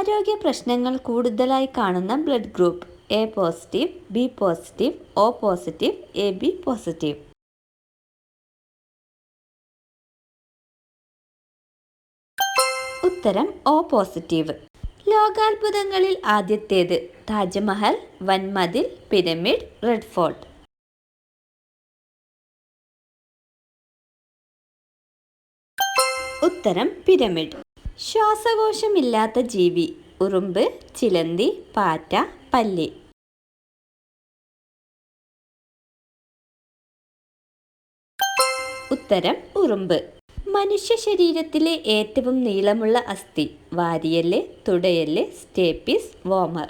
ആരോഗ്യ പ്രശ്നങ്ങൾ കൂടുതലായി കാണുന്ന blood group: A positive, B positive, O positive, A B positive. ഉത്തരം ഒ പോസിറ്റീവ്. ലോകാത്ഭുതങ്ങളിൽ ആദ്യത്തേത്: താജ്മഹൽ, വൻമതിൽ, പിരമിഡ്, റെഡ് ഫോർട്ട്. ഉത്തരം പിരമിഡ്. ശ്വാസകോശമില്ലാത്ത ജീവി: ഉറുമ്പ്, ചിലന്തി, പാറ്റ, പല്ലി. ഉത്തരം ഉറുമ്പ്. മനുഷ്യ ശരീരത്തിലെ ഏറ്റവും നീളമുള്ള അസ്ഥി: വാരിയെല്ല്, തുടയെല്ല്, സ്റ്റേപ്പിസ്, വോമർ.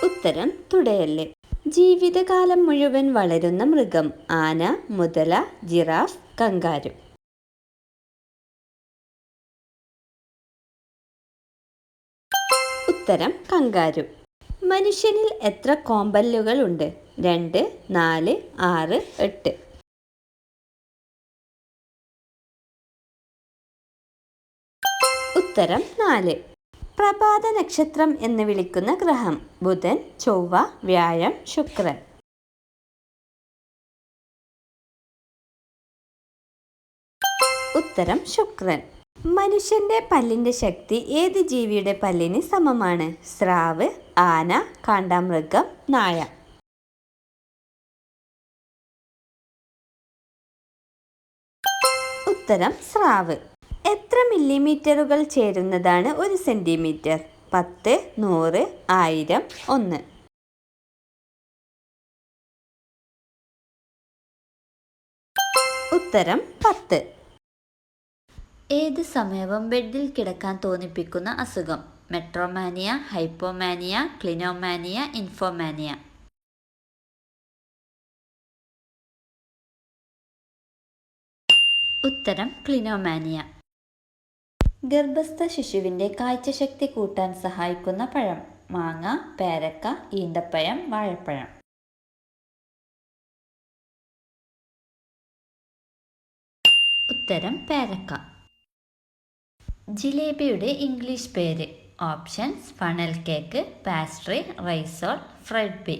ഉത്തരം തുടയെല്ല്. ജീവിതകാലം മുഴുവൻ വളരുന്ന മൃഗം: ആന, മുതല, ജിറാഫ്, കങ്കാരു. ഉത്തരം കങ്കാരു. മനുഷ്യനിൽ എത്ര കോമ്പല്ലുകൾ ഉണ്ട്? 2, 4, 6, 8. ഉത്തരം 4. പ്രഭാത നക്ഷത്രം എന്ന് വിളിക്കുന്ന ഗ്രഹം: ബുധൻ, ചൊവ്വ, വ്യാഴം, ശുക്രൻ. ഉത്തരം ശുക്രൻ. മനുഷ്യന്റെ പല്ലിന്റെ ശക്തി ഏത് ജീവിയുടെ പല്ലിന് സമമാണ്? സ്രാവ്, ആന, കാണ്ടാമൃഗം, നായ. ഉത്തരം സ്രാവ്. എത്ര മില്ലിമീറ്ററുകൾ ചേരുന്നതാണ് 1 സെന്റിമീറ്റർ? 10, 100, 1000, 1. ഉത്തരം 10. ഏത് സമയവും ബെഡിൽ കിടക്കാൻ തോന്നിപ്പിക്കുന്ന അസുഖം: മെട്രോമാനിയ, ഹൈപ്പോമാനിയ, ക്ലിനോമാനിയ, ഇൻഫോമാനിയ. ഉത്തരം ക്ലിനോമാനിയ. ഗർഭസ്ഥ ശിശുവിന്റെ കാഴ്ചശക്തി കൂട്ടാൻ സഹായിക്കുന്ന പഴം: മാങ്ങ, പേരക്ക, ഈന്തപ്പഴം, വാഴപ്പഴം. ഉത്തരം പേരക്ക. ജിലേബിയുടെ ഇംഗ്ലീഷ് പേര്: options: funnel cake, pastry, rissole, ഫ്രെഡ് ബി.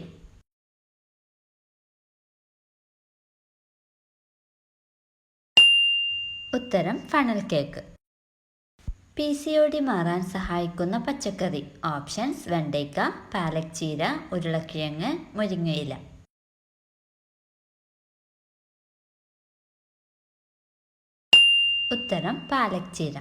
ഉത്തരം ഫണൽ കേക്ക്. PCOD മാറാൻ സഹായിക്കുന്ന പച്ചക്കറി: ഓപ്ഷൻസ്: വെണ്ടയ്ക്ക, പാലക് ചീര, ഉരുളക്കിഴങ്ങ്, മുരിങ്ങയില. ഉത്തരം പാലക് ചീര.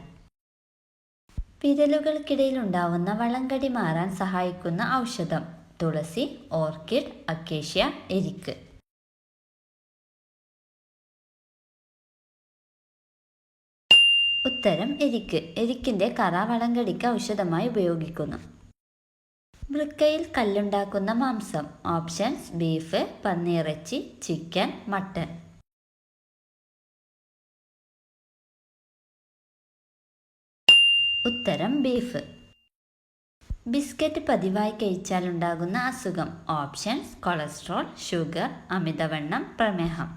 വിരലുകൾക്കിടയിൽ ഉണ്ടാവുന്ന വളങ്കടി മാറാൻ സഹായിക്കുന്ന ഔഷധം: തുളസി, ഓർക്കിഡ്, അക്കേഷ്യ, എരിക്ക്. ഉത്തരം എരിക്ക്. എരിക്കിന്റെ കറ വളങ്കടിക്ക് ഔഷധമായി ഉപയോഗിക്കുന്നു. വൃക്കയിൽ കല്ലുണ്ടാക്കുന്ന മാംസം: ഓപ്ഷൻസ്: ബീഫ്, പന്നിയിറച്ചി, ചിക്കൻ, മട്ടൻ. ഉത്തരം ബീഫ്. ബിസ്ക്കറ്റ് പതിവായി കഴിച്ചാൽ ഉണ്ടാകുന്ന അസുഖം: ഓപ്ഷൻസ്: കൊളസ്ട്രോൾ, ഷുഗർ, അമിതവണ്ണം, പ്രമേഹം.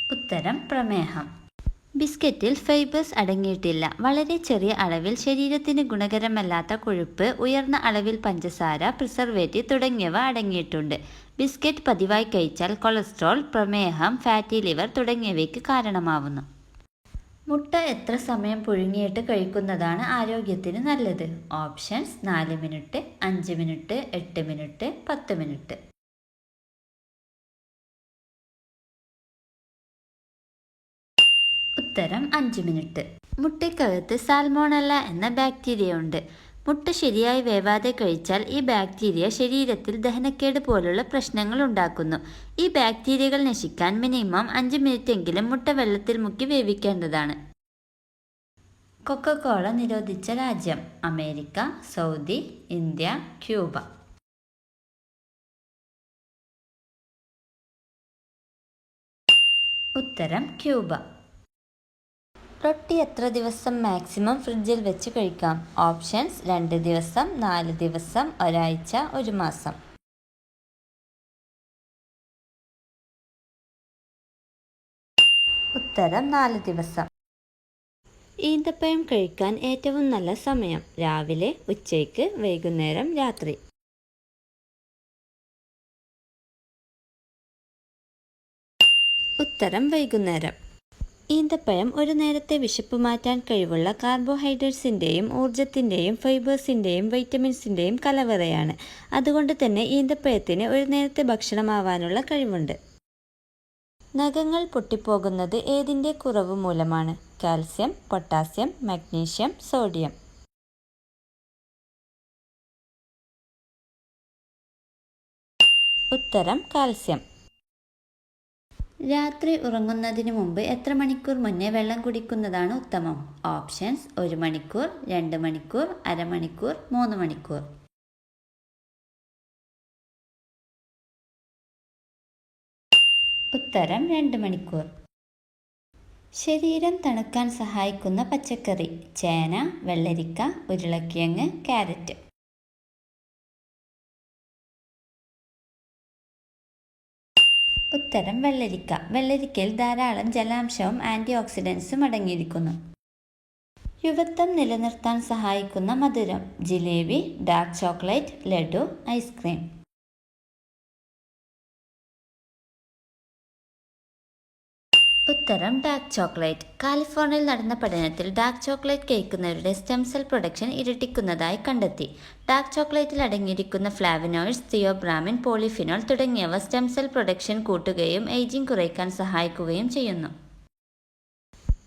ഉത്തരം പ്രമേഹം. ബിസ്ക്കറ്റിൽ ഫൈബേഴ്സ് അടങ്ങിയിട്ടില്ല. വളരെ ചെറിയ അളവിൽ ശരീരത്തിന് ഗുണകരമല്ലാത്ത കൊഴുപ്പ്, ഉയർന്ന അളവിൽ പഞ്ചസാര, പ്രിസർവേറ്റീവ് തുടങ്ങിയവ അടങ്ങിയിട്ടുണ്ട്. ബിസ്ക്കറ്റ് പതിവായി കഴിച്ചാൽ കൊളസ്ട്രോൾ, പ്രമേഹം, ഫാറ്റി ലിവർ തുടങ്ങിയവയ്ക്ക് കാരണമാവുന്നു. മുട്ട എത്ര സമയം പുഴുങ്ങിയിട്ട് കഴിക്കുന്നതാണ് ആരോഗ്യത്തിന് നല്ലത്? Options: 4 minute, 5 minute, 8 minute, 10 minute. ഉത്തരം 5 മിനിറ്റ്. മുട്ടയ്ക്കകത്ത് സാൽമോണല്ല എന്ന ബാക്ടീരിയ ഉണ്ട്. മുട്ട ശരിയായി വേവാതെ കഴിച്ചാൽ ഈ ബാക്ടീരിയ ശരീരത്തിൽ ദഹനക്കേട് പോലുള്ള പ്രശ്നങ്ങൾ ഉണ്ടാക്കുന്നു. ഈ ബാക്ടീരിയകൾ നശിക്കാൻ മിനിമം 5 മിനിറ്റെങ്കിലും മുട്ട വെള്ളത്തിൽ മുക്കി വേവിക്കേണ്ടതാണ്. കൊക്കക്കോള നിരോധിച്ച രാജ്യം: അമേരിക്ക, സൗദി, ഇന്ത്യ, ക്യൂബ. ഉത്തരം ക്യൂബ. റൊട്ടി എത്ര ദിവസം മാക്സിമം ഫ്രിഡ്ജിൽ വെച്ച് കഴിക്കാം? ഓപ്ഷൻസ്: 2 ദിവസം, 4 ദിവസം, ഒരാഴ്ച, 1 മാസം. ഉത്തരം 4 ദിവസം. ഈന്തപ്പഴം കഴിക്കാൻ ഏറ്റവും നല്ല സമയം രാവിലെ, ഉച്ചയ്ക്ക്, വൈകുന്നേരം, രാത്രി. ഉത്തരം വൈകുന്നേരം. ഈന്തപ്പഴം ഒരു നേരത്തെ വിശപ്പ് മാറ്റാൻ കഴിവുള്ള കാർബോഹൈഡ്രേറ്റ്സിൻ്റെയും ഊർജത്തിൻ്റെയും ഫൈബേഴ്സിൻ്റെയും വൈറ്റമിൻസിൻ്റെയും കലവറയാണ്. അതുകൊണ്ട് തന്നെ ഈന്തപ്പഴത്തിന് ഒരു നേരത്തെ ഭക്ഷണമാവാനുള്ള കഴിവുണ്ട്. നഖങ്ങൾ പൊട്ടിപ്പോകുന്നത് ഏതിൻ്റെ കുറവ് മൂലമാണ്? Calcium, potassium, magnesium, sodium. ഉത്തരം കാൽസ്യം. രാത്രി ഉറങ്ങുന്നതിന് മുമ്പ് എത്ര മണിക്കൂർ മുന്നേ വെള്ളം കുടിക്കുന്നതാണ് ഉത്തമം? ഓപ്ഷൻസ്: 1 മണിക്കൂർ, 2 മണിക്കൂർ, അരമണിക്കൂർ, 3 മണിക്കൂർ. ഉത്തരം 2 മണിക്കൂർ. ശരീരം തണുക്കാൻ സഹായിക്കുന്ന പച്ചക്കറി: ചേന, വെള്ളരിക്ക, ഉരുളക്കിഴങ്ങ്, ക്യാരറ്റ്. ഉത്തരം വെള്ളരിക്ക. വെള്ളരിക്കയിൽ ധാരാളം ജലാംശവും ആൻറ്റി ഓക്സിഡൻസും അടങ്ങിയിരിക്കുന്നു. യുവത്വം നിലനിർത്താൻ സഹായിക്കുന്ന മധുരം: jalebi, dark chocolate, laddu, ice cream. ഉത്തരം ഡാർക്ക് ചോക്ലേറ്റ്. കാലിഫോർണിയയിൽ നടന്ന പഠനത്തിൽ ഡാർക്ക് ചോക്ലേറ്റ് കഴിക്കുന്നവരുടെ സ്റ്റെം സെൽ പ്രൊഡക്ഷൻ ഇരട്ടിക്കുന്നതായി കണ്ടെത്തി. ഡാർക്ക് ചോക്ലേറ്റിൽ അടങ്ങിയിരിക്കുന്ന ഫ്ലാവനോയിഡ്സ്, തിയോബ്രാമിൻ, പോളിഫിനോൾ തുടങ്ങിയവ സ്റ്റെം സെൽ പ്രൊഡക്ഷൻ കൂട്ടുകയും ഏജിംഗ് കുറയ്ക്കാൻ സഹായിക്കുകയും ചെയ്യുന്നു.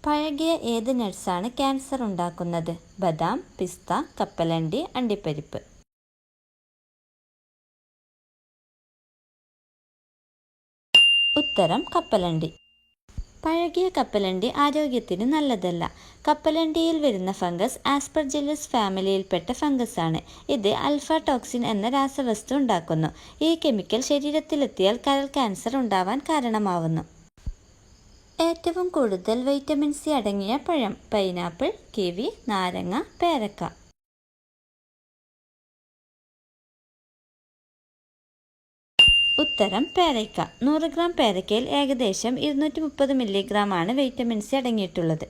പഴകിയ ഏത് നട്ട്സാണ് ക്യാൻസർ ഉണ്ടാക്കുന്നത്? ബദാം, പിസ്ത, കപ്പലണ്ടി, അണ്ടിപ്പരിപ്പ്. ഉത്തരം കപ്പലണ്ടി. പഴകിയ കപ്പലണ്ടി ആരോഗ്യത്തിന് നല്ലതല്ല. കപ്പലണ്ടിയിൽ വരുന്ന ഫംഗസ് ആസ്പെർജില്ലസ് ഫാമിലിയിൽപ്പെട്ട ഫംഗസാണ്. ഇത് ആൽഫ ടോക്സിൻ എന്ന രാസവസ്തു ഉണ്ടാക്കുന്നു. ഈ കെമിക്കൽ ശരീരത്തിലെത്തിയാൽ കരൾ ക്യാൻസർ ഉണ്ടാവാൻ കാരണമാവുന്നു. ഏറ്റവും കൂടുതൽ വൈറ്റമിൻ സി അടങ്ങിയ പഴം: പൈനാപ്പിൾ, കിവി, നാരങ്ങ, പേരക്ക. ഉത്തരം പേരയ്ക്ക. 100 ഗ്രാം പേരയ്ക്കയിൽ ഏകദേശം 230 മില്ലിഗ്രാമാണ് വൈറ്റമിൻ സി അടങ്ങിയിട്ടുള്ളത്.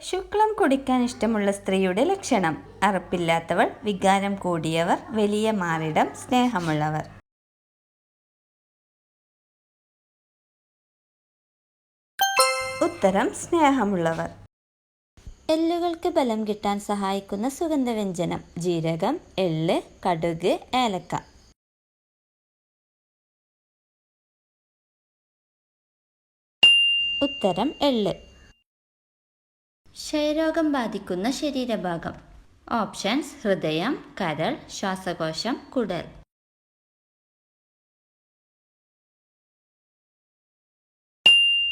ശുക്ലം കുടിക്കാൻ ഇഷ്ടമുള്ള സ്ത്രീയുടെ ലക്ഷണം: അറപ്പില്ലാത്തവൾ, വികാരം കൂടിയവർ, വലിയ മാറിടം, സ്നേഹമുള്ളവർ. ഉത്തരം സ്നേഹമുള്ളവർ. എല്ലുകൾക്ക് ബലം കിട്ടാൻ സഹായിക്കുന്ന സുഗന്ധവ്യഞ്ജനം: ജീരകം, എള്ള്, കടുക്, ഏലക്ക. ഉത്തരം എള്ള്. ക്ഷയരോഗം ബാധിക്കുന്ന ശരീരഭാഗം: ഓപ്ഷൻസ്: ഹൃദയം, കരൾ, ശ്വാസകോശം, കുടൽ.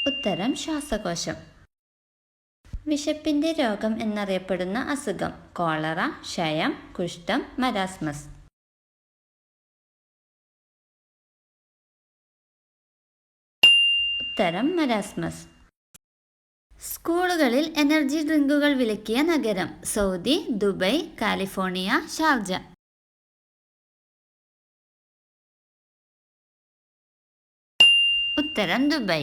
ഉത്തരം ശ്വാസകോശം. വിശപ്പിന്റെ രോഗം എന്നറിയപ്പെടുന്ന അസുഖം: കോളറ, ക്ഷയം, കുഷ്ഠം, മരാസ്മസ്. ഉത്തരം മരാസ്മസ്. സ്കൂളുകളിൽ എനർജി ഡ്രിങ്കുകൾ വിലക്കിയ നഗരം: സൗദി, ദുബൈ, കാലിഫോർണിയ, ഷാർജ. ഉത്തരം ദുബൈ.